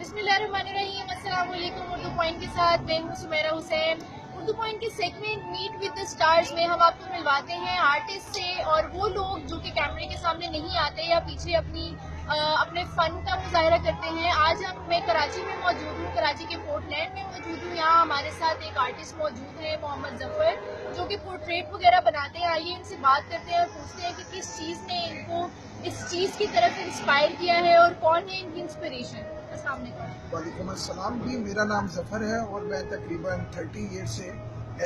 बिस्मिल्लाहिर्रहमानिर्रहीम, अस्सलाम वालेकुम। उर्दू पॉइंट के साथ मैं हूँ सुमेरा हुसैन। उर्दू पॉइंट के segment meet with the stars में हम आपको मिलवाते हैं आर्टिस्ट से और वो लोग जो कि कैमरे के सामने नहीं आते या पीछे अपने फन का मुजाहरा करते हैं। आज मैं कराची में मौजूद हूँ, कराची के पोर्टलैंड में मौजूद हूँ। यहाँ हमारे साथ एक आर्टिस्ट मौजूद है, मोहम्मद जफर, जो कि पोर्ट्रेट वगैरह बनाते हैं। आइए इनसे बात करते हैं और पूछते हैं कि किस चीज़ ने इनको इस चीज़ की तरफ इंस्पायर किया है और कौन है इनकी इंस्पिरेशन। वालेकुम अस्सलाम जी, मेरा नाम जफ़र है और मैं तकरीबन 30 ईयर से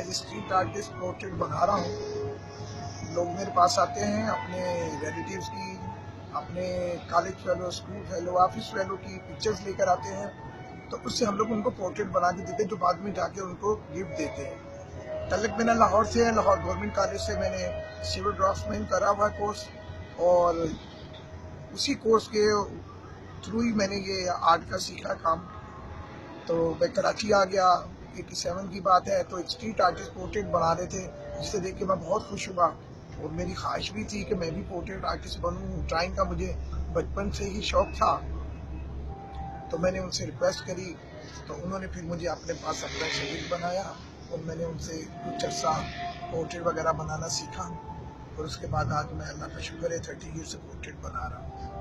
एज स्ट्रीट आर्टिस्ट पोर्ट्रेट बना रहा हूँ। लोग मेरे पास आते हैं अपने रिलेटिव्स की, अपने college fellow, school fellow, office fellow की पिक्चर्स लेकर आते हैं, तो उससे हम लोग उनको पोर्ट्रेट बना के देते हैं, जो बाद में जाके उनको गिफ्ट देते हैं। तल्लुक मेरा लाहौर से है। लाहौर गवर्नमेंट कॉलेज से मैंने सिविल ड्राफ्ट्समैन करा हुआ कोर्स, और उसी कोर्स के थ्रू ही मैंने ये आर्ट का सीखा काम। तो मैं कराची आ गया, 87 की बात है, तो एक स्ट्रीट आर्टिस्ट पोर्ट्रेट बना रहे थे, जिसे देख के मैं बहुत खुश हुआ और मेरी ख्वाहिश भी थी कि मैं भी पोर्ट्रेट आर्टिस्ट बनूं। ड्राइंग का मुझे बचपन से ही शौक था, तो मैंने उनसे रिक्वेस्ट करी, तो उन्होंने फिर मुझे अपने पास अपना शरीक बनाया और मैंने उनसे कुछ अर्सा पोर्ट्रेट वगैरह बनाना सीखा, और उसके बाद आज मैं, अल्लाह का शुक्र है, 30 ईयर से पोर्ट्रेट बना रहा हूँ।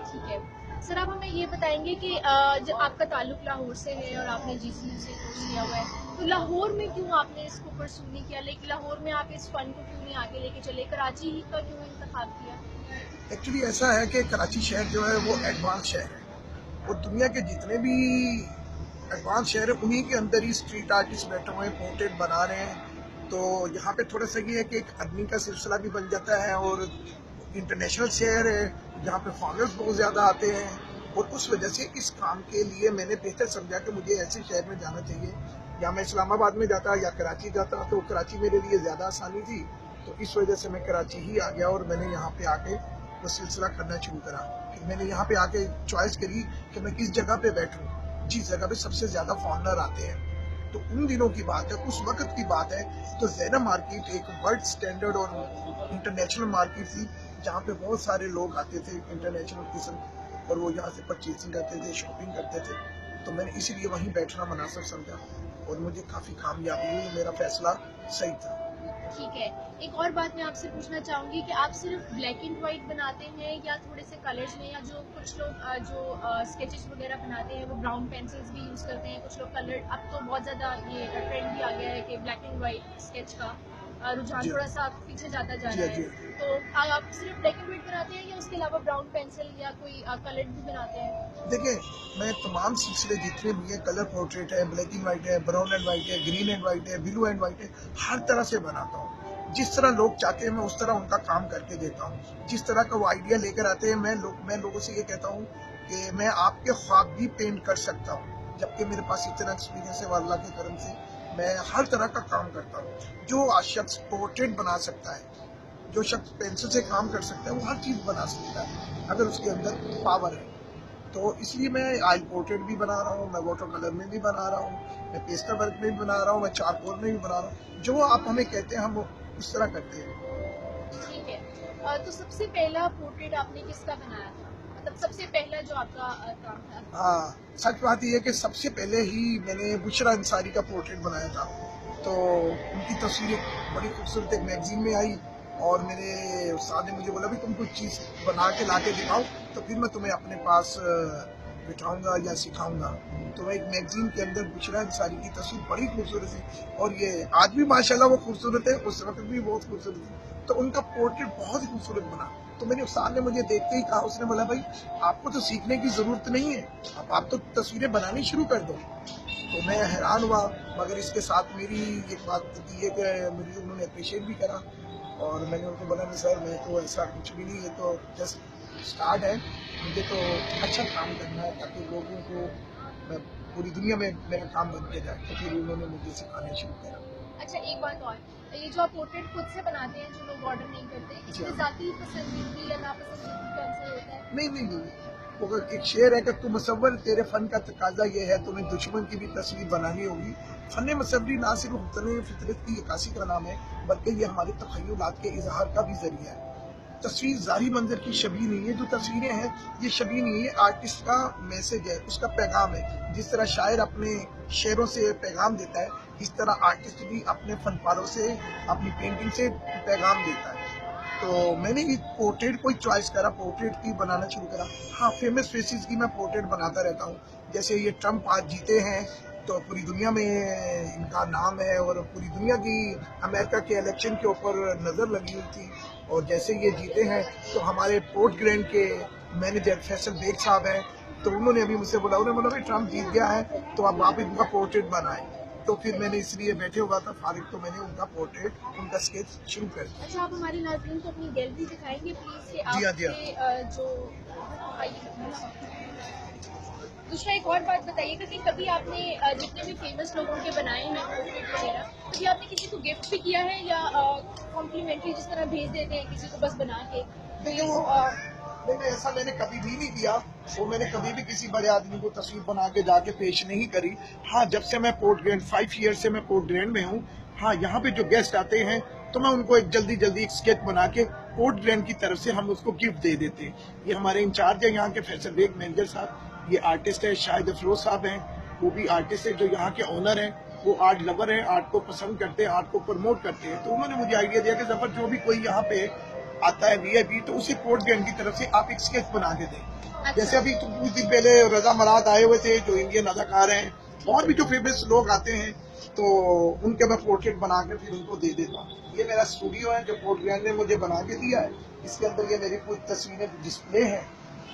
ठीक है सर, आप हमें ये बताएंगे कि जब आपका ताल्लुक लाहौर से है और आपने GCU से कोर्स लिया हुआ है, तो लाहौर में क्यों आपने इसको परस्यू नहीं किया? लेकिन लाहौर में आप इस फन को क्यों नहीं आगे लेके चले? कराची ही का क्यों इंतखाब किया? एक्चुअली ऐसा है कि कराची शहर जो है वो एडवांस शहर है, और दुनिया के जितने भी एडवांस शहर है उन्हीं के अंदर ही स्ट्रीट आर्टिस्ट बैठे हुए हैं, पोर्ट्रेट बना रहे हैं। तो यहाँ पे थोड़ा सा ये है कि एक आदमी का सिलसिला भी बन जाता है, और इंटरनेशनल शहर है जहाँ पे फॉरेनर्स बहुत ज़्यादा आते हैं, और उस वजह से इस काम के लिए मैंने बेहतर समझा कि मुझे ऐसे शहर में जाना चाहिए। या मैं इस्लामाबाद में जाता या कराची जाता, तो कराची मेरे लिए ज़्यादा आसानी थी, तो इस वजह से मैं कराची ही आ गया और मैंने यहाँ पे आके वो सिलसिला करना शुरू करा। फिर मैंने यहाँ पे आके चॉइस करी कि मैं किस जगह पे बैठूँ, जिस जगह पे सबसे ज़्यादा फॉरेनर आते हैं। तो उन दिनों की बात है, उस वक्त की बात है, तो ज़ैनब मार्केट एक वर्ल्ड स्टैंडर्ड और इंटरनेशनल मार्केट थी, जहाँ पे बहुत सारे लोग आते थे इंटरनेशनल किस्म, और वो यहाँ से परचेसिंग करते थे, शॉपिंग करते थे। तो मैंने इसीलिए वहीं बैठना मुनासिब समझा और मुझे काफ़ी कामयाबी हुई, मेरा फैसला सही था। ठीक है, एक और बात मैं आपसे पूछना चाहूँगी कि आप सिर्फ ब्लैक एंड वाइट बनाते हैं या थोड़े से कलर्स में, या जो कुछ लोग जो स्केचेस वगैरह बनाते हैं वो ब्राउन पेंसिल्स भी यूज़ करते हैं, कुछ लोग कलर, अब तो बहुत ज़्यादा ये ट्रेंड भी आ गया है कि ब्लैक एंड वाइट स्केच का रुझान थोड़ा सा पीछे जाता जा रहा है। तो आप सिर्फ ब्लैक एंड वाइट बनाते हैं या उसके अलावा ब्राउन पेंसिल या कोई कलर भी बनाते हैं? देखिए, मैं तमाम सिलसिले जितने भी हैं, कलर पोर्ट्रेट है, ब्लैक एंड वाइट है, ब्राउन एंड वाइट है, ग्रीन एंड वाइट है, ब्लू एंड वाइट है, हर तरह से बनाता हूँ। जिस तरह लोग चाहते हैं मैं उस तरह उनका काम करके देता हूँ। जिस तरह का वो आइडिया लेकर आते हैं, मैं लोगों से ये कहता हूँ कि मैं आपके ख्वाब भी पेंट कर सकता हूँ, जबकि मेरे पास इतना एक्सपीरियंस है अल्लाह के करम से। मैं हर तरह का काम करता हूँ। जो शख्स पोर्ट्रेट बना सकता है, जो शख्स पेंसिल से काम कर सकता है, वो हर चीज़ बना सकता है अगर उसके अंदर पावर है। तो इसलिए मैं ऑयल पोर्ट्रेट भी बना रहा हूँ, मैं वाटर कलर में भी बना रहा हूँ, मैं पेस्टल वर्क में भी बना रहा हूँ, मैं चारकोल में भी बना रहा हूँ। जो आप हमें कहते हैं हम उस तरह करते हैं। ठीक है, तो सबसे पहला पोर्ट्रेट आपने किसका बनाया था? मतलब सबसे पहला जो आपका काम था? हाँ, सच बात यह है कि सबसे पहले ही मैंने बुशरा अंसारी का पोर्ट्रेट बनाया था। तो उनकी तस्वीर बड़ी खूबसूरत एक मैगजीन में आई, और मेरे उस्ताद ने मुझे बोला भी तुम कुछ चीज़ बना के ला के दिखाओ, तो फिर मैं तुम्हें अपने पास बिठाऊंगा या सिखाऊंगा। तो एक मैगजीन के अंदर बुशरा अंसारी की तस्वीर बड़ी खूबसूरत थी, और ये आज भी माशाल्लाह वो खूबसूरत है, उस वक्त भी बहुत खूबसूरत थी। तो उनका पोर्ट्रेट बहुत ही खूबसूरत बना। तो मेरे उस्ताद ने मुझे देखते ही कहा, उसने बोला भाई आपको तो सीखने की ज़रूरत नहीं है, अब आप तो तस्वीरें बनानी शुरू कर दो। तो मैं हैरान हुआ, मगर इसके साथ मेरी एक बात थी है कि मुझे उन्होंने अप्रिशिएट भी करा, और मैंने उनको बोला नहीं सर, मैं तो ऐसा कुछ भी नहीं है, तो जस्ट स्टार्ट है, मुझे तो अच्छा काम करना है ताकि लोगों को मैं पूरी दुनिया में मेरा काम बन के जाए। तो फिर उन्होंने मुझे सिखाना शुरू करा। अच्छा, एक बात और, ये जो आप पोर्ट्रेट खुद से बनाते हैं, जो लोग ऑर्डर नहीं करते, इसमें ज़ाती पसंदीदगी या नापसंदीदगी का असर होता है? नहीं, वो एक शेर है कि तू मुसव्वर, तेरे फन का तकाजा ये है, तुम्हें दुश्मन की भी तस्वीर बनानी होगी। फन मुसव्वरी ना सिर्फ हुस्न फितरत की अक्कासी का नाम है, बल्कि ये हमारे तख़य्युलात के इजहार का भी जरिया है। तस्वीर ज़ाहिरी मंजर की शबीह नहीं है, जो तस्वीरें हैं ये शबीह नहीं है, आर्टिस्ट का मैसेज है, उसका पैगाम है। जिस तरह शायर अपने शेरों से पैगाम देता है, इस तरह आर्टिस्ट भी अपने फनपारों से, अपनी पेंटिंग से पैगाम देता है। तो मैंने ये पोर्ट्रेट कोई चॉइस करा, पोर्ट्रेट की बनाना शुरू करा। हाँ, फेमस फेसेस की मैं पोर्ट्रेट बनाता रहता हूँ। जैसे ये ट्रम्प आज जीते हैं तो पूरी दुनिया में इनका नाम है और पूरी दुनिया की अमेरिका के इलेक्शन के ऊपर नज़र लगी हुई थी। और जैसे ये जीते हैं तो हमारे पोर्ट ग्रैंड के मैनेजर फैसल बेग साहब हैं, तो उन्होंने अभी मुझसे बोला, उन्होंने बोला भाई ट्रम्प जीत गया है तो अब आप इनका पोर्ट्रेट बनाएं। तो फिर मैंने इसलिए बैठे हुआ था फारिग, तो मैंने उनका पोर्ट्रेट, उनका स्केच शुरू कर दिया। अच्छा, आप हमारे नाज़रीन को अपनी गैलरी दिखाएंगे प्लीज कि जी हाँ, जी आपके जो दूसरा एक और बात बताइएगा कि कभी आपने जितने भी फेमस लोगों के बनाए हैं पोर्ट्रेट वगैरह, कभी आपने किसी को गिफ्ट भी किया है या कॉम्प्लीमेंट्री जिस तरह भेज देते हैं किसी को बस बना के, तो ये नहीं, ऐसा मैंने कभी भी नहीं किया। वो मैंने कभी भी किसी बड़े आदमी को तस्वीर बना के जाके पेश नहीं करी। हाँ, जब से मैं पोर्ट ग्रैंड 5 ईयर से मैं पोर्ट ग्रैंड में हूँ, हाँ, यहाँ पे जो गेस्ट आते हैं तो मैं उनको एक जल्दी एक स्केच बना के पोर्ट ग्रैंड की तरफ से हम उसको गिफ्ट दे देते हैं। ये हमारे इंचार्ज है यहाँ के फैसल बेग मैनेजर साहब, ये आर्टिस्ट है शाहिद अफरोज साहब हैं, वो भी आर्टिस्ट है। जो यहाँ के ओनर हैं वो आर्ट लवर हैं, आर्ट को पसंद करते हैं, आर्ट को प्रमोट करते हैं। तो उन्होंने मुझे आइडिया दिया कि जफर जो भी कोई यहाँ पे आता है VIP, तो उसे पोर्ट ग्रैंड की तरफ से आप एक स्केच बना के दें। अच्छा। जैसे अभी तो कुछ दिन पहले रजा मराद आए हुए थे, जो इंडियन अदाकार हैं, और भी जो फेमस लोग आते हैं, तो उनके मैं पोर्ट्रेट बना के फिर उनको दे देता हूँ। ये मेरा स्टूडियो है जो पोर्ट ग्रैंड ने मुझे बना के दिया है। इसके अंदर ये मेरी कुछ तस्वीरें डिस्प्ले हैं,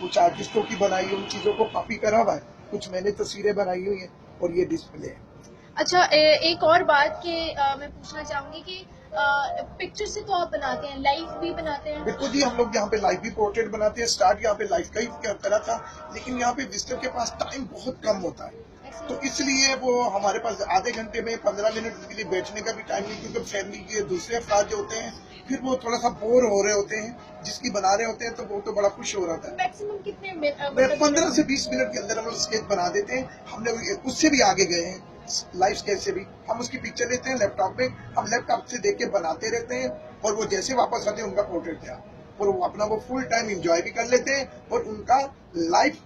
कुछ आर्टिस्टों की बनाई हुई चीजों को कॉपी करा हुआ है, कुछ मैंने तस्वीरें बनाई हुई हैं और ये डिस्प्ले है। अच्छा, एक और बात कि मैं पूछना चाहूंगी कि पिक्चर से तो आप बनाते हैं, लाइव भी बनाते हैं? बिल्कुल जी, हम लोग यहाँ पे लाइव भी पोर्ट्रेट बनाते हैं। स्टार्ट यहाँ पे लाइव का ही करा था, लेकिन यहाँ पे विजिटर के पास टाइम बहुत कम होता है, तो इसलिए वो हमारे पास आधे घंटे में 15 मिनट के लिए बैठने का भी टाइम नहीं, क्योंकि फैमिली के दूसरे अफराद जो होते हैं फिर वो थोड़ा सा बोर हो रहे होते हैं। जिसकी बना रहे होते हैं तो वो तो बड़ा खुश हो रहा था। मैक्सिमम कितने 15 से 20 मिनट के अंदर हम लोग स्केच बना देते हैं। हमने उससे भी आगे गए हैं, लाइव स्केच से भी। हम उसकी पिक्चर लेते हैं लैपटॉप में, हम लैपटॉप से देख के बनाते रहते हैं और वो जैसे वापस आते हैं उनका पोर्ट्रेट तैयार, और वो अपना वो फुल टाइम इंजॉय भी कर लेते हैं और उनका लाइफ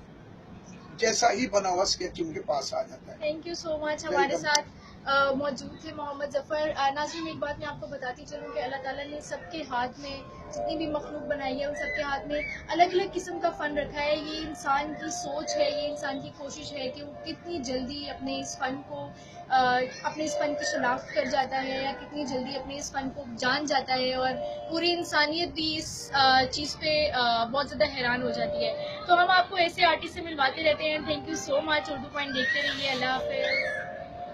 जैसा ही बना हुआ स्केच उनके पास आ जाता है। Thank you so much. हमारे साथ मौजूद थे मोहम्मद जफर। नाज़रीन, एक बात मैं आपको बताती चलूँ कि अल्लाह ताला ने सबके हाथ में, जितनी भी मखलूक बनाई है, उन सबके हाथ में अलग अलग किस्म का फ़न रखा है। ये इंसान की सोच है, ये इंसान की कोशिश है कि वो कितनी जल्दी अपने इस फ़न की शनाख्त कर जाता है या कितनी जल्दी अपने इस फ़न को जान जाता है, और पूरी इंसानियत भी इस चीज़ पे बहुत ज़्यादा हैरान हो जाती है। तो हम आपको ऐसे आर्टिस्ट से मिलवाते रहते हैं। Thank you so much. Urdu point देखते रहिए। अल्लाह हाफ़िज़।